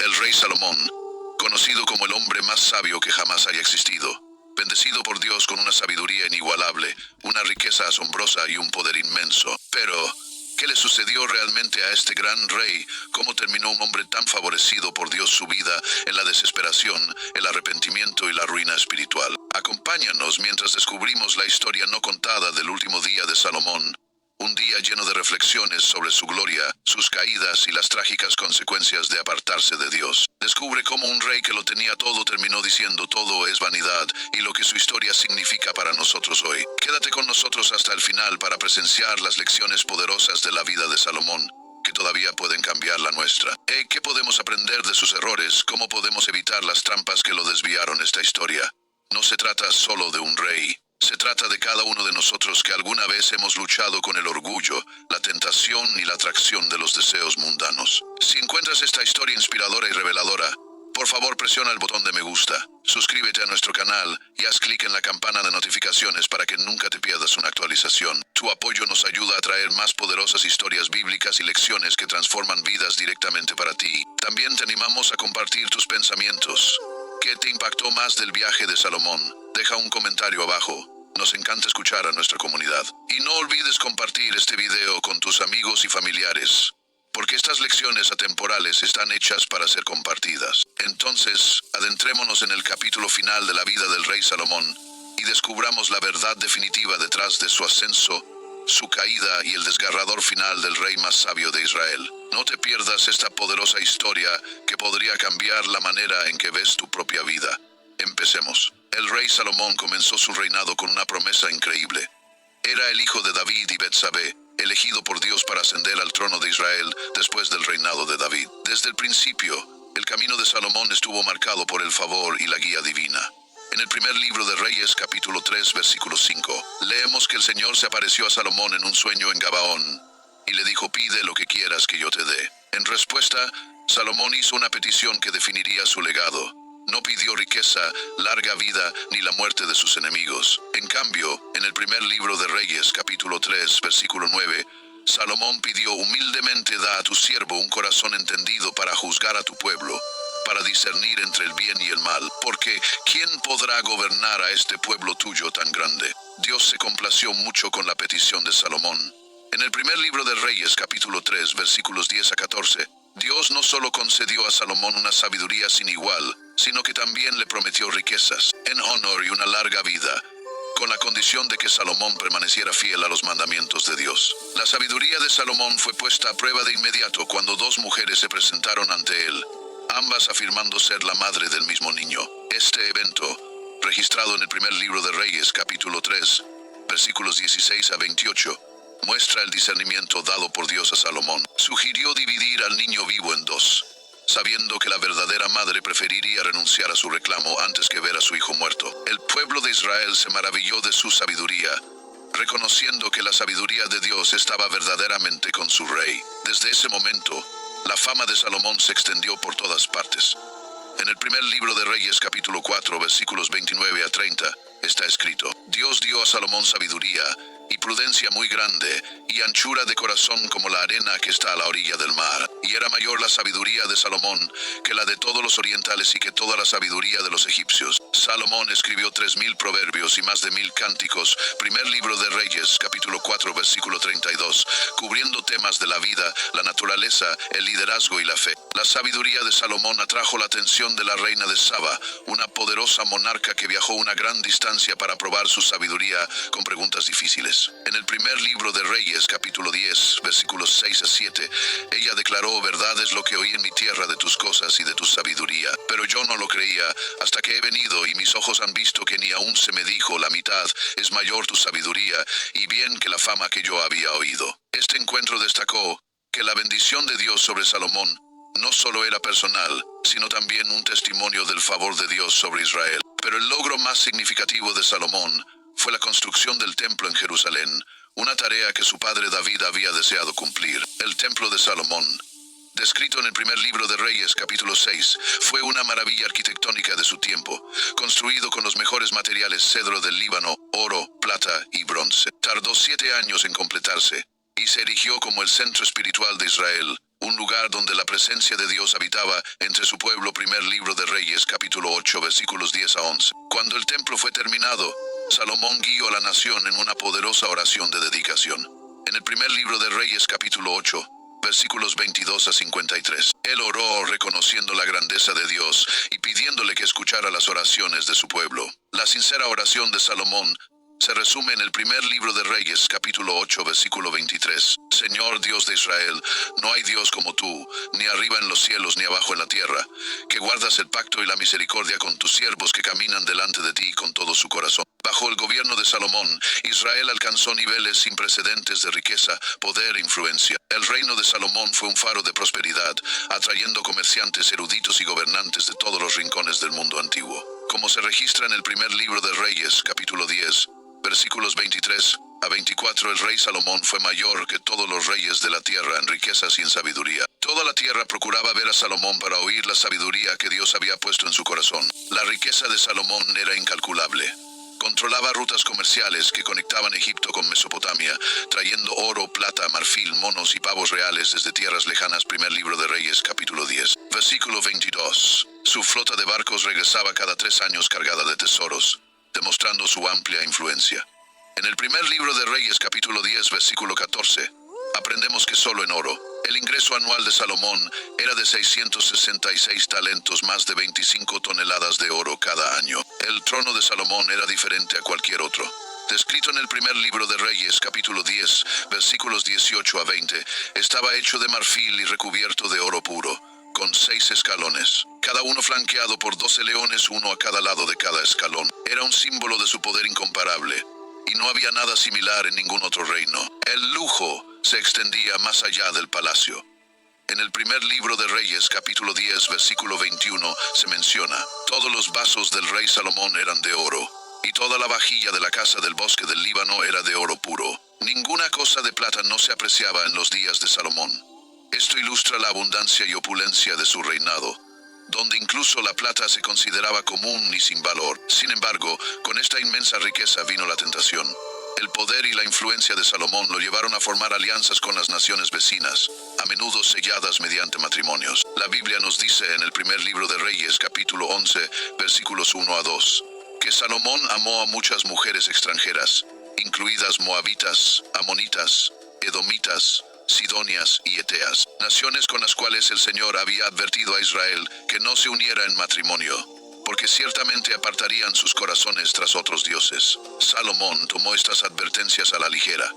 el rey Salomón, conocido como el hombre más sabio que jamás haya existido, bendecido por Dios con una sabiduría inigualable, una riqueza asombrosa y un poder inmenso. Pero, ¿qué le sucedió realmente a este gran rey? ¿Cómo terminó un hombre tan favorecido por Dios su vida en la desesperación, el arrepentimiento y la ruina espiritual? Acompáñanos mientras descubrimos la historia no contada del último día de Salomón. Un día lleno de reflexiones sobre su gloria, sus caídas y las trágicas consecuencias de apartarse de Dios. Descubre cómo un rey que lo tenía todo terminó diciendo todo es vanidad y lo que su historia significa para nosotros hoy. Quédate con nosotros hasta el final para presenciar las lecciones poderosas de la vida de Salomón, que todavía pueden cambiar la nuestra. ¿Qué podemos aprender de sus errores? ¿Cómo podemos evitar las trampas que lo desviaron esta historia? No se trata solo de un rey. Se trata de cada uno de nosotros que alguna vez hemos luchado con el orgullo, la tentación y la atracción de los deseos mundanos. Si encuentras esta historia inspiradora y reveladora, por favor presiona el botón de me gusta, suscríbete a nuestro canal y haz clic en la campana de notificaciones para que nunca te pierdas una actualización. Tu apoyo nos ayuda a traer más poderosas historias bíblicas y lecciones que transforman vidas directamente para ti. También te animamos a compartir tus pensamientos. ¿Qué te impactó más del viaje de Salomón? Deja un comentario abajo. Nos encanta escuchar a nuestra comunidad. Y no olvides compartir este video con tus amigos y familiares, porque estas lecciones atemporales están hechas para ser compartidas. Entonces, adentrémonos en el capítulo final de la vida del rey Salomón y descubramos la verdad definitiva detrás de su ascenso, su caída y el desgarrador final del rey más sabio de Israel. No te pierdas esta poderosa historia que podría cambiar la manera en que ves tu propia vida. Empecemos. El rey Salomón comenzó su reinado con una promesa increíble. Era el hijo de David y Betsabé, elegido por Dios para ascender al trono de Israel después del reinado de David. Desde el principio, el camino de Salomón estuvo marcado por el favor y la guía divina. En el primer libro de Reyes, capítulo 3, versículo 5, leemos que el Señor se apareció a Salomón en un sueño en Gabaón y le dijo: pide lo que quieras que yo te dé. En respuesta, Salomón hizo una petición que definiría su legado. No pidió riqueza, larga vida, ni la muerte de sus enemigos. En cambio, en el primer libro de Reyes, capítulo 3, versículo 9, Salomón pidió humildemente: da a tu siervo un corazón entendido para juzgar a tu pueblo, para discernir entre el bien y el mal, porque ¿quién podrá gobernar a este pueblo tuyo tan grande? Dios se complació mucho con la petición de Salomón. En el primer libro de Reyes, capítulo 3, versículos 10 a 14, Dios no solo concedió a Salomón una sabiduría sin igual, sino que también le prometió riquezas, en honor y una larga vida, con la condición de que Salomón permaneciera fiel a los mandamientos de Dios. La sabiduría de Salomón fue puesta a prueba de inmediato cuando dos mujeres se presentaron ante él, ambas afirmando ser la madre del mismo niño. Este evento, registrado en el primer libro de Reyes, capítulo 3, versículos 16 a 28, muestra el discernimiento dado por Dios a Salomón. Sugirió dividir al niño vivo en dos, sabiendo que la verdadera madre preferiría renunciar a su reclamo antes que ver a su hijo muerto. El pueblo de Israel se maravilló de su sabiduría, reconociendo que la sabiduría de Dios estaba verdaderamente con su rey. Desde ese momento, la fama de Salomón se extendió por todas partes. En el primer libro de Reyes, capítulo 4, versículos 29 a 30, está escrito: Dios dio a Salomón sabiduría y prudencia muy grande, y anchura de corazón como la arena que está a la orilla del mar. Y era mayor la sabiduría de Salomón que la de todos los orientales y que toda la sabiduría de los egipcios. Salomón escribió 3000 proverbios y más de 1000 cánticos. Primer libro de Reyes, capítulo 4, versículo 32, cubriendo temas de la vida, la naturaleza, el liderazgo y la fe. La sabiduría de Salomón atrajo la atención de la reina de Saba, una poderosa monarca que viajó una gran distancia para probar su sabiduría con preguntas difíciles. En el primer libro de Reyes, capítulo 10, versículos 6 a 7, ella declaró: verdad es lo que oí en mi tierra de tus cosas y de tu sabiduría, pero yo no lo creía hasta que he venido y mis ojos han visto que ni aún se me dijo la mitad. Es mayor tu sabiduría y bien que la fama que yo había oído. Este encuentro destacó que la bendición de Dios sobre Salomón no solo era personal, sino también un testimonio del favor de Dios sobre Israel. Pero el logro más significativo de Salomón fue la construcción del templo en Jerusalén, una tarea que su padre David había deseado cumplir. El templo de Salomón, descrito en el primer libro de Reyes, capítulo 6, fue una maravilla arquitectónica de su tiempo, construido con los mejores materiales: cedro del Líbano, oro, plata y bronce. Tardó 7 años en completarse y se erigió como el centro espiritual de Israel, un lugar donde la presencia de Dios habitaba entre su pueblo. Primer libro de Reyes, capítulo 8, versículos 10 a 11. Cuando el templo fue terminado, Salomón guió a la nación en una poderosa oración de dedicación. En el primer libro de Reyes, capítulo 8, versículos 22 a 53. Él oró reconociendo la grandeza de Dios y pidiéndole que escuchara las oraciones de su pueblo. La sincera oración de Salomón se resume en el primer libro de Reyes, capítulo 8, versículo 23. Señor Dios de Israel, no hay Dios como tú, ni arriba en los cielos ni abajo en la tierra, que guardas el pacto y la misericordia con tus siervos que caminan delante de ti con todo su corazón. Bajo el gobierno de Salomón, Israel alcanzó niveles sin precedentes de riqueza, poder e influencia. El reino de Salomón fue un faro de prosperidad, atrayendo comerciantes, eruditos y gobernantes de todos los rincones del mundo antiguo. Como se registra en el primer libro de Reyes, capítulo 10, versículos 23 a 24, el rey Salomón fue mayor que todos los reyes de la tierra en riquezas y en sabiduría. Toda la tierra procuraba ver a Salomón para oír la sabiduría que Dios había puesto en su corazón. La riqueza de Salomón era incalculable. Controlaba rutas comerciales que conectaban Egipto con Mesopotamia, trayendo oro, plata, marfil, monos y pavos reales desde tierras lejanas. Primer libro de Reyes, capítulo 10, versículo 22. Su flota de barcos regresaba cada 3 años cargada de tesoros, demostrando su amplia influencia. En el primer libro de Reyes, capítulo 10, versículo 14, aprendemos que solo en oro, el ingreso anual de Salomón era de 666 talentos, más de 25 toneladas de oro cada año. El trono de Salomón era diferente a cualquier otro. Descrito en el primer libro de Reyes, capítulo 10, versículos 18 a 20, estaba hecho de marfil y recubierto de oro puro, con 6 escalones, cada uno flanqueado por 12 leones, uno a cada lado de cada escalón. Era un símbolo de su poder incomparable, y no había nada similar en ningún otro reino. El lujo se extendía más allá del palacio. En el primer libro de Reyes, capítulo 10, versículo 21, se menciona: todos los vasos del rey Salomón eran de oro, y toda la vajilla de la casa del bosque del Líbano era de oro puro. Ninguna cosa de plata no se apreciaba en los días de Salomón. Esto ilustra la abundancia y opulencia de su reinado, donde incluso la plata se consideraba común y sin valor. Sin embargo, con esta inmensa riqueza vino la tentación. El poder y la influencia de Salomón lo llevaron a formar alianzas con las naciones vecinas, a menudo selladas mediante matrimonios. La Biblia nos dice en el primer libro de Reyes, capítulo 11, versículos 1 a 2, que Salomón amó a muchas mujeres extranjeras, incluidas moabitas, amonitas, edomitas, sidonias y eteas, naciones con las cuales el Señor había advertido a Israel que no se uniera en matrimonio, porque ciertamente apartarían sus corazones tras otros dioses. Salomón tomó estas advertencias a la ligera.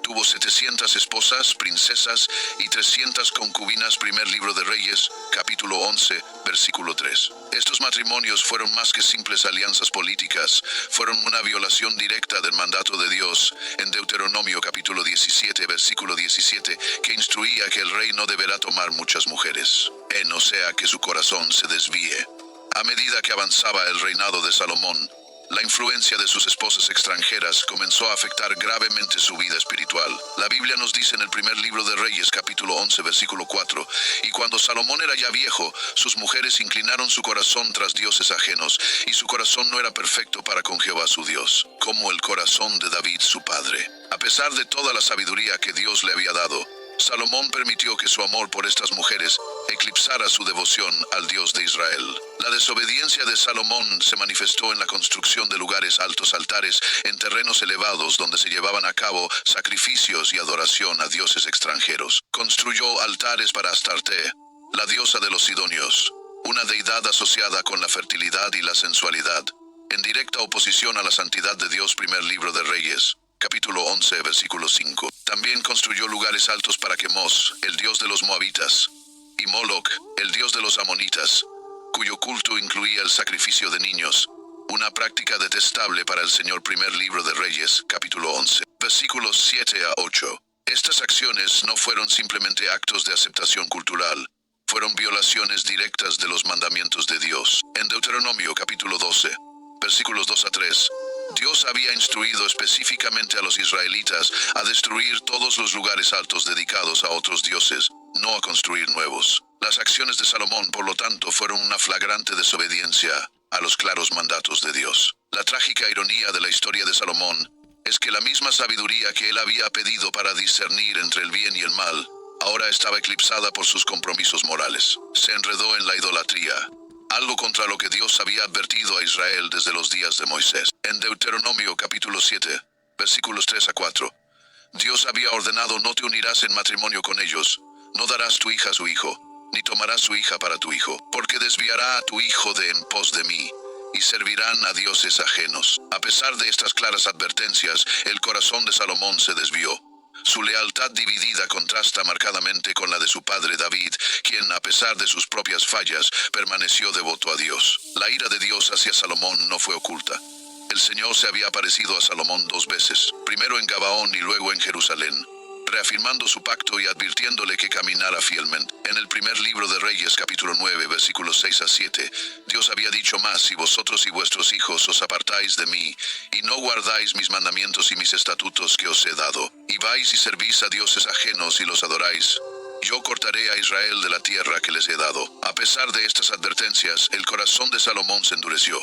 Tuvo 700 esposas, princesas y 300 concubinas. Primer libro de Reyes, capítulo 11, versículo 3. Estos matrimonios fueron más que simples alianzas políticas, fueron una violación directa del mandato de Dios en Deuteronomio capítulo 17, versículo 17, que instruía que el rey no deberá tomar muchas mujeres, no sea que su corazón se desvíe. A medida que avanzaba el reinado de Salomón, la influencia de sus esposas extranjeras comenzó a afectar gravemente su vida espiritual. La Biblia nos dice en el primer libro de Reyes, capítulo 11, versículo 4, y cuando Salomón era ya viejo, sus mujeres inclinaron su corazón tras dioses ajenos, y su corazón no era perfecto para con Jehová su Dios, como el corazón de David su padre. A pesar de toda la sabiduría que Dios le había dado, Salomón permitió que su amor por estas mujeres eclipsara su devoción al Dios de Israel. La desobediencia de Salomón se manifestó en la construcción de lugares altos, altares en terrenos elevados donde se llevaban a cabo sacrificios y adoración a dioses extranjeros. Construyó altares para Astarte, la diosa de los sidonios, una deidad asociada con la fertilidad y la sensualidad, en directa oposición a la santidad de Dios. Primer libro de Reyes, capítulo 11, versículo 5. También construyó lugares altos para Quemos, el dios de los moabitas, y Moloc, el dios de los amonitas, cuyo culto incluía el sacrificio de niños, una práctica detestable para el Señor. Primer libro de Reyes, capítulo 11, versículos 7 a 8. Estas acciones no fueron simplemente actos de aceptación cultural, fueron violaciones directas de los mandamientos de Dios. En Deuteronomio capítulo 12, versículos 2 a 3, Dios había instruido específicamente a los israelitas a destruir todos los lugares altos dedicados a otros dioses, no a construir nuevos. Las acciones de Salomón, por lo tanto, fueron una flagrante desobediencia a los claros mandatos de Dios. La trágica ironía de la historia de Salomón es que la misma sabiduría que él había pedido para discernir entre el bien y el mal, ahora estaba eclipsada por sus compromisos morales. Se enredó en la idolatría, algo contra lo que Dios había advertido a Israel desde los días de Moisés. En Deuteronomio capítulo 7, versículos 3 a 4, Dios había ordenado: no te unirás en matrimonio con ellos, no darás tu hija a su hijo, ni tomarás su hija para tu hijo, porque desviará a tu hijo de en pos de mí, y servirán a dioses ajenos. A pesar de estas claras advertencias, el corazón de Salomón se desvió. Su lealtad dividida contrasta marcadamente con la de su padre David, quien, a pesar de sus propias fallas, permaneció devoto a Dios. La ira de Dios hacia Salomón no fue oculta. El Señor se había aparecido a Salomón 2 veces, primero en Gabaón y luego en Jerusalén, reafirmando su pacto y advirtiéndole que caminara fielmente. En el primer libro de Reyes, capítulo 9, versículos 6 a 7, Dios había dicho más: si vosotros y vuestros hijos os apartáis de mí, y no guardáis mis mandamientos y mis estatutos que os he dado, y vais y servís a dioses ajenos y los adoráis, yo cortaré a Israel de la tierra que les he dado. A pesar de estas advertencias, el corazón de Salomón se endureció.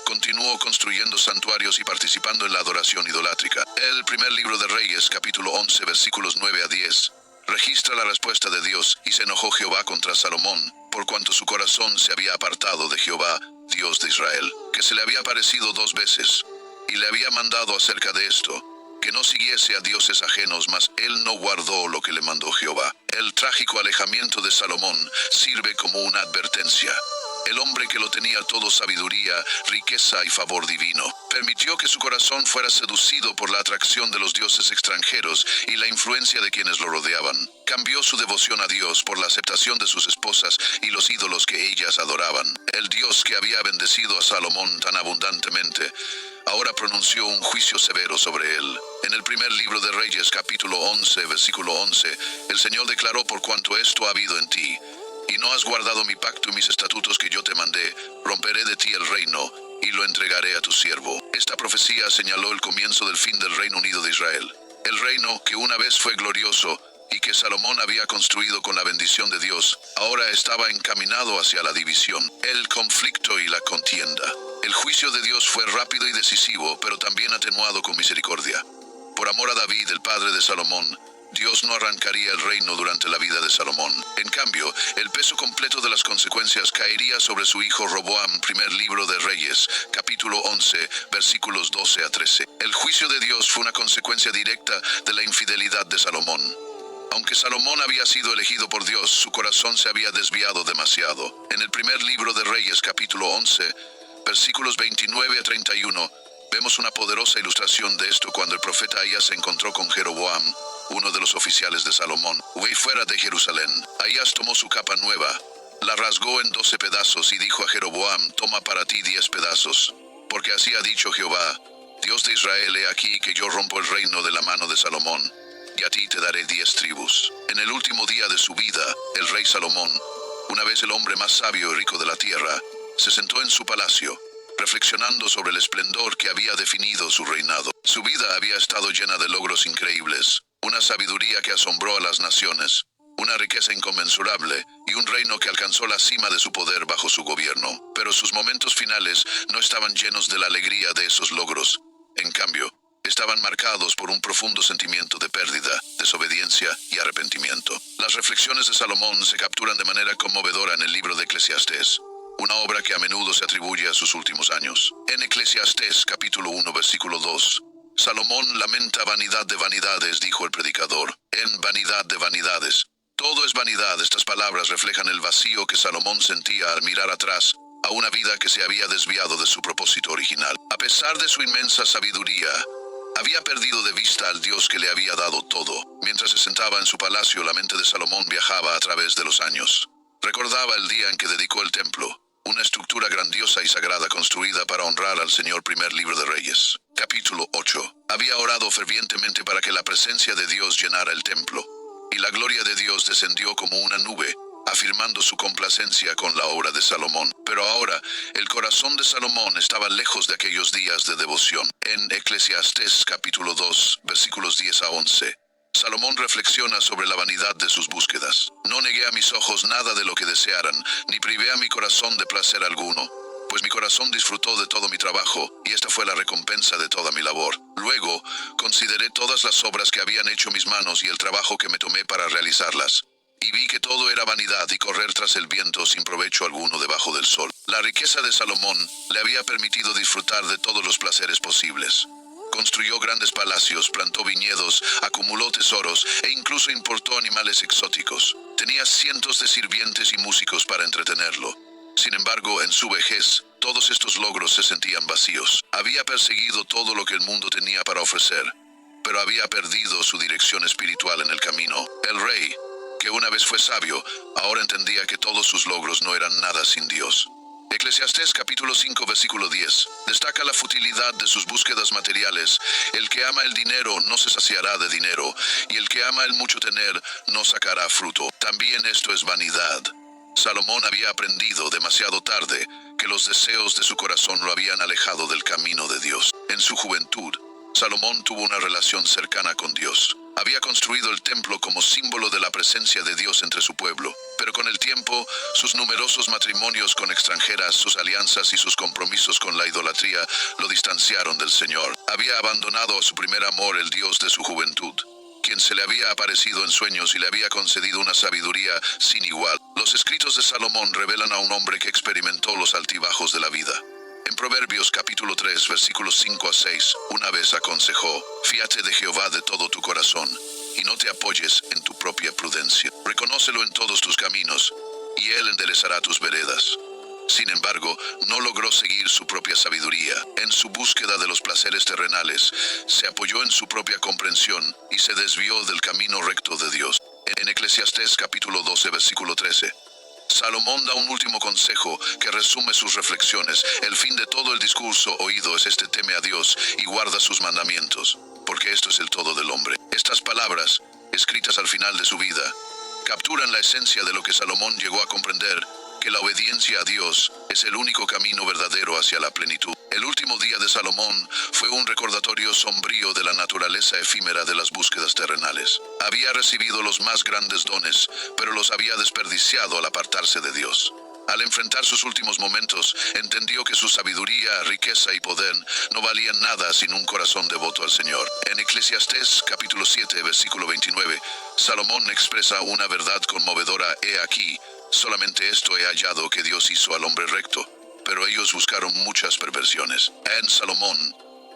Continuó construyendo santuarios y participando en la adoración idolátrica. El primer libro de Reyes, capítulo 11, versículos 9 a 10, registra la respuesta de Dios: y se enojó Jehová contra Salomón, por cuanto su corazón se había apartado de Jehová, Dios de Israel, que se le había aparecido 2 veces, y le había mandado acerca de esto, que no siguiese a dioses ajenos, mas él no guardó lo que le mandó Jehová. El trágico alejamiento de Salomón sirve como una advertencia. El hombre que lo tenía todo: sabiduría, riqueza y favor divino, permitió que su corazón fuera seducido por la atracción de los dioses extranjeros y la influencia de quienes lo rodeaban. Cambió su devoción a Dios por la aceptación de sus esposas y los ídolos que ellas adoraban. El Dios que había bendecido a Salomón tan abundantemente, ahora pronunció un juicio severo sobre él. En el primer libro de Reyes, capítulo 11, versículo 11, el Señor declaró: por cuanto esto ha habido en ti, y no has guardado mi pacto y mis estatutos que yo te mandé, romperé de ti el reino, y lo entregaré a tu siervo. Esta profecía señaló el comienzo del fin del Reino Unido de Israel. El reino, que una vez fue glorioso, y que Salomón había construido con la bendición de Dios, ahora estaba encaminado hacia la división, el conflicto y la contienda. El juicio de Dios fue rápido y decisivo, pero también atenuado con misericordia. Por amor a David, el padre de Salomón, Dios no arrancaría el reino durante la vida de Salomón. En cambio, el peso completo de las consecuencias caería sobre su hijo Roboam. Primer libro de Reyes, capítulo 11, versículos 12 a 13. El juicio de Dios fue una consecuencia directa de la infidelidad de Salomón. Aunque Salomón había sido elegido por Dios, su corazón se había desviado demasiado. En el primer libro de Reyes, capítulo 11, versículos 29 a 31, vemos una poderosa ilustración de esto cuando el profeta Ahías se encontró con Jeroboam, uno de los oficiales de Salomón, fuera de Jerusalén. Ahías tomó su capa nueva, la rasgó en 12 pedazos y dijo a Jeroboam: toma para ti 10 pedazos, porque así ha dicho Jehová, Dios de Israel: he aquí que yo rompo el reino de la mano de Salomón, y a ti te daré 10 tribus. En el último día de su vida, el rey Salomón, una vez el hombre más sabio y rico de la tierra, se sentó en su palacio, reflexionando sobre el esplendor que había definido su reinado. Su vida había estado llena de logros increíbles, una sabiduría que asombró a las naciones, una riqueza inconmensurable y un reino que alcanzó la cima de su poder bajo su gobierno. Pero sus momentos finales no estaban llenos de la alegría de esos logros. En cambio, estaban marcados por un profundo sentimiento de pérdida, desobediencia y arrepentimiento. Las reflexiones de Salomón se capturan de manera conmovedora en el libro de Eclesiastés, una obra que a menudo se atribuye a sus últimos años. En Eclesiastés, capítulo 1, versículo 2, Salomón lamenta: vanidad de vanidades, dijo el predicador, en vanidad de vanidades. Todo es vanidad. Estas palabras reflejan el vacío que Salomón sentía al mirar atrás a una vida que se había desviado de su propósito original. A pesar de su inmensa sabiduría, había perdido de vista al Dios que le había dado todo. Mientras se sentaba en su palacio, la mente de Salomón viajaba a través de los años. Recordaba el día en que dedicó el templo, una estructura grandiosa y sagrada construida para honrar al Señor. Primer libro de Reyes, capítulo 8. Había orado fervientemente para que la presencia de Dios llenara el templo, y la gloria de Dios descendió como una nube, afirmando su complacencia con la obra de Salomón. Pero ahora, el corazón de Salomón estaba lejos de aquellos días de devoción. En Eclesiastés capítulo 2, versículos 10 a 11, Salomón reflexiona sobre la vanidad de sus búsquedas. No negué a mis ojos nada de lo que desearan, ni privé a mi corazón de placer alguno, pues mi corazón disfrutó de todo mi trabajo, y esta fue la recompensa de toda mi labor. Luego, consideré todas las obras que habían hecho mis manos y el trabajo que me tomé para realizarlas. Y vi que todo era vanidad y correr tras el viento sin provecho alguno debajo del sol. La riqueza de Salomón le había permitido disfrutar de todos los placeres posibles. Construyó grandes palacios, plantó viñedos, acumuló tesoros e incluso importó animales exóticos. Tenía cientos de sirvientes y músicos para entretenerlo. Sin embargo, en su vejez, todos estos logros se sentían vacíos. Había perseguido todo lo que el mundo tenía para ofrecer, pero había perdido su dirección espiritual en el camino. El rey, que una vez fue sabio, ahora entendía que todos sus logros no eran nada sin Dios. Eclesiastés capítulo 5 versículo 10 destaca la futilidad de sus búsquedas materiales. El que ama el dinero no se saciará de dinero, y el que ama el mucho tener no sacará fruto. También esto es vanidad. Salomón había aprendido demasiado tarde que los deseos de su corazón lo habían alejado del camino de Dios. En su juventud, Salomón tuvo una relación cercana con Dios. Había construido el templo como símbolo de la presencia de Dios entre su pueblo, pero con el tiempo, sus numerosos matrimonios con extranjeras, sus alianzas y sus compromisos con la idolatría lo distanciaron del Señor. Había abandonado a su primer amor, el Dios de su juventud, quien se le había aparecido en sueños y le había concedido una sabiduría sin igual. Los escritos de Salomón revelan a un hombre que experimentó los altibajos de la vida. En Proverbios capítulo 3 versículos 5 a 6, una vez aconsejó: fíate de Jehová de todo tu corazón, y no te apoyes en tu propia prudencia. Reconócelo en todos tus caminos, y él enderezará tus veredas. Sin embargo, no logró seguir su propia sabiduría. En su búsqueda de los placeres terrenales, se apoyó en su propia comprensión y se desvió del camino recto de Dios. En Eclesiastés capítulo 12 versículo 13, Salomón da un último consejo que resume sus reflexiones. El fin de todo el discurso oído es este: teme a Dios y guarda sus mandamientos, porque esto es el todo del hombre. Estas palabras, escritas al final de su vida, capturan la esencia de lo que Salomón llegó a comprender: que la obediencia a Dios es el único camino verdadero hacia la plenitud. El último día de Salomón fue un recordatorio sombrío de la naturaleza efímera de las búsquedas terrenales. Había recibido los más grandes dones, pero los había desperdiciado al apartarse de Dios. Al enfrentar sus últimos momentos, entendió que su sabiduría, riqueza y poder no valían nada sin un corazón devoto al Señor. En Eclesiastés capítulo 7 versículo 29, Salomón expresa una verdad conmovedora: he aquí, solamente esto he hallado, que Dios hizo al hombre recto, pero ellos buscaron muchas perversiones. En Salomón,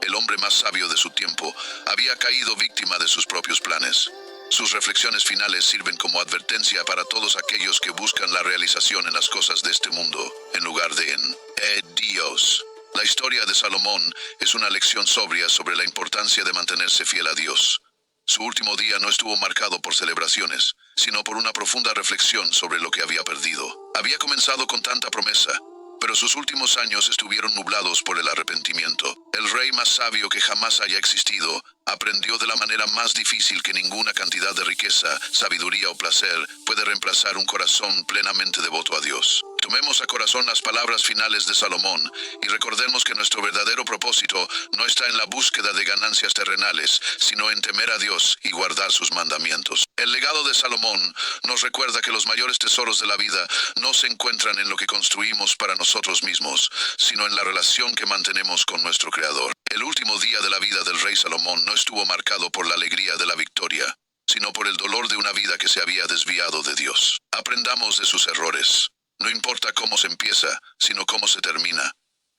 el hombre más sabio de su tiempo, había caído víctima de sus propios planes. Sus reflexiones finales sirven como advertencia para todos aquellos que buscan la realización en las cosas de este mundo, en lugar de en Dios. La historia de Salomón es una lección sobria sobre la importancia de mantenerse fiel a Dios. Su último día no estuvo marcado por celebraciones, sino por una profunda reflexión sobre lo que había perdido. Había comenzado con tanta promesa, pero sus últimos años estuvieron nublados por el arrepentimiento. El rey más sabio que jamás haya existido aprendió de la manera más difícil que ninguna cantidad de riqueza, sabiduría o placer puede reemplazar un corazón plenamente devoto a Dios. Tomemos a corazón las palabras finales de Salomón y recordemos que nuestro verdadero propósito no está en la búsqueda de ganancias terrenales, sino en temer a Dios y guardar sus mandamientos. El legado de Salomón nos recuerda que los mayores tesoros de la vida no se encuentran en lo que construimos para nosotros mismos, sino en la relación que mantenemos con nuestro Creador. El último día de la vida del rey Salomón no estuvo marcado por la alegría de la victoria, sino por el dolor de una vida que se había desviado de Dios. Aprendamos de sus errores. No importa cómo se empieza, sino cómo se termina.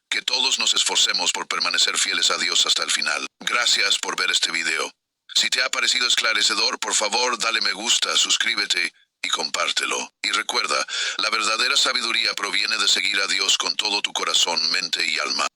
Que todos nos esforcemos por permanecer fieles a Dios hasta el final. Gracias por ver este video. Si te ha parecido esclarecedor, por favor, dale me gusta, suscríbete y compártelo. Y recuerda, la verdadera sabiduría proviene de seguir a Dios con todo tu corazón, mente y alma.